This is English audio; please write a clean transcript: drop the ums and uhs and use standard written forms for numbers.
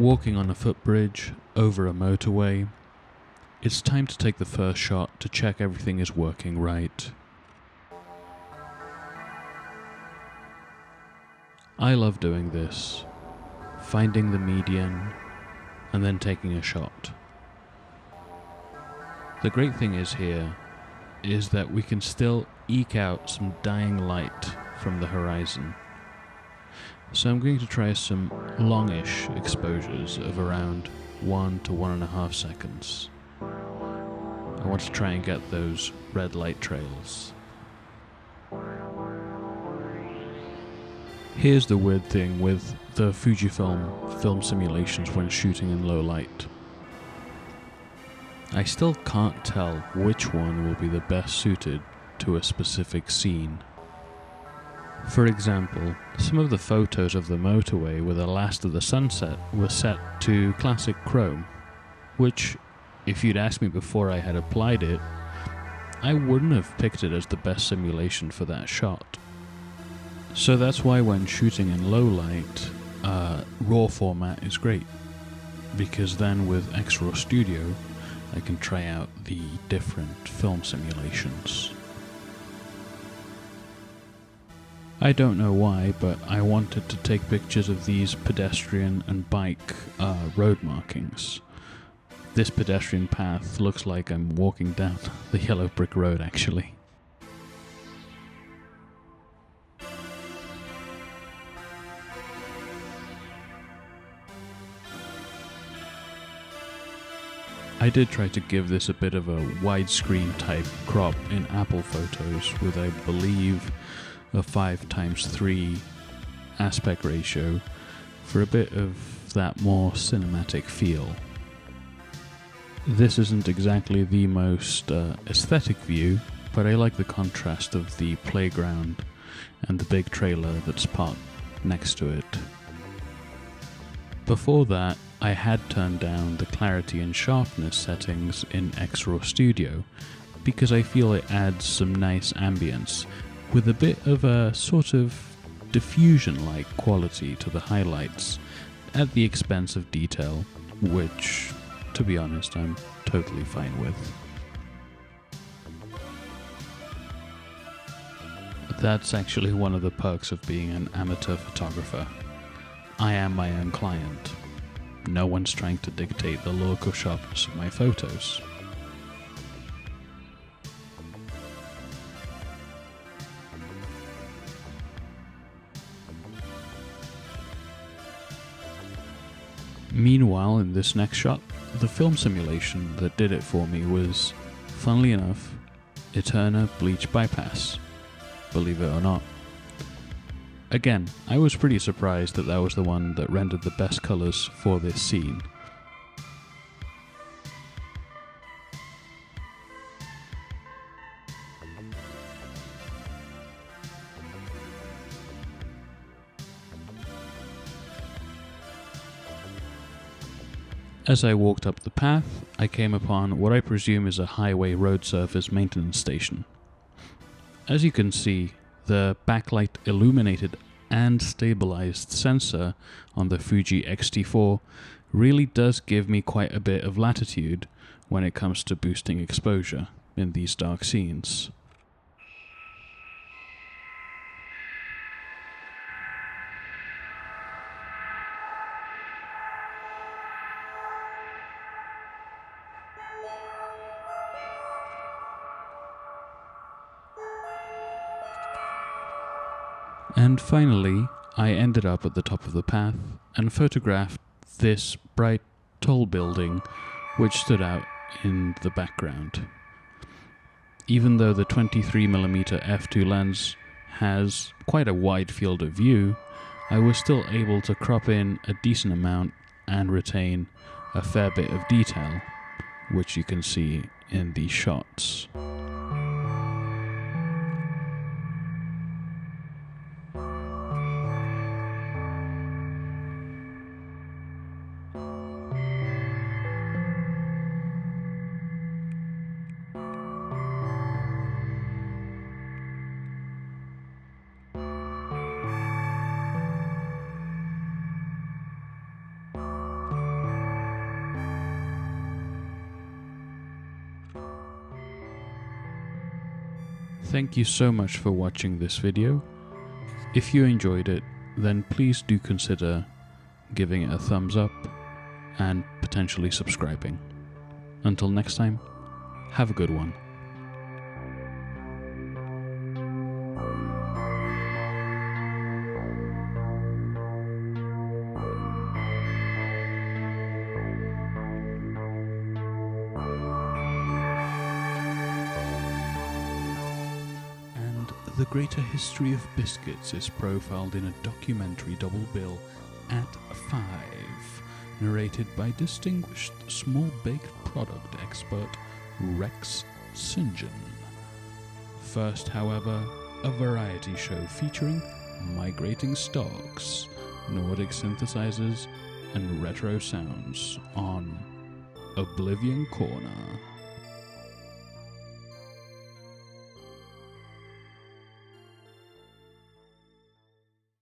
Walking on a footbridge over a motorway, it's time to take the first shot to check everything is working right. I love doing this, finding the median and then taking a shot. The great thing is here is that we can still eke out some dying light from the horizon. So I'm going to try some longish exposures of around 1 to 1.5 seconds. I want to try and get those red light trails. Here's the weird thing with the Fujifilm film simulations when shooting in low light. I still can't tell which one will be the best suited to a specific scene. For example, some of the photos of the motorway with the last of the sunset were set to classic chrome, which, if you'd asked me before I had applied it, I wouldn't have picked it as the best simulation for that shot. So that's why when shooting in low light, RAW format is great, because then with X-Raw Studio I can try out the different film simulations. I don't know why, but I wanted to take pictures of these pedestrian and bike road markings. This pedestrian path looks like I'm walking down the yellow brick road actually. I did try to give this a bit of a widescreen type crop in Apple Photos with, I believe, a 5:3 aspect ratio for a bit of that more cinematic feel. This isn't exactly the most aesthetic view, but I like the contrast of the playground and the big trailer that's parked next to it. Before that, I had turned down the clarity and sharpness settings in X-Raw Studio because I feel it adds some nice ambience with a bit of a sort of diffusion-like quality to the highlights at the expense of detail, which, to be honest, I'm totally fine with. That's actually one of the perks of being an amateur photographer. I am my own client. No one's trying to dictate the look or sharpness of my photos. Meanwhile, in this next shot, the film simulation that did it for me was, funnily enough, Eterna Bleach Bypass, believe it or not. Again, I was pretty surprised that was the one that rendered the best colours for this scene. As I walked up the path, I came upon what I presume is a highway road surface maintenance station. As you can see, the backlight illuminated and stabilized sensor on the Fuji X-T4 really does give me quite a bit of latitude when it comes to boosting exposure in these dark scenes. And finally, I ended up at the top of the path and photographed this bright, tall building which stood out in the background. Even though the 23mm f2 lens has quite a wide field of view, I was still able to crop in a decent amount and retain a fair bit of detail, which you can see in these shots. Thank you so much for watching this video. If you enjoyed it, then please do consider giving it a thumbs up and potentially subscribing. Until next time, have a good one. The greater history of biscuits is profiled in a documentary double bill at 5, narrated by distinguished small baked product expert Rex St. John. First, however, a variety show featuring migrating stocks, Nordic synthesizers, and retro sounds on Oblivion Corner.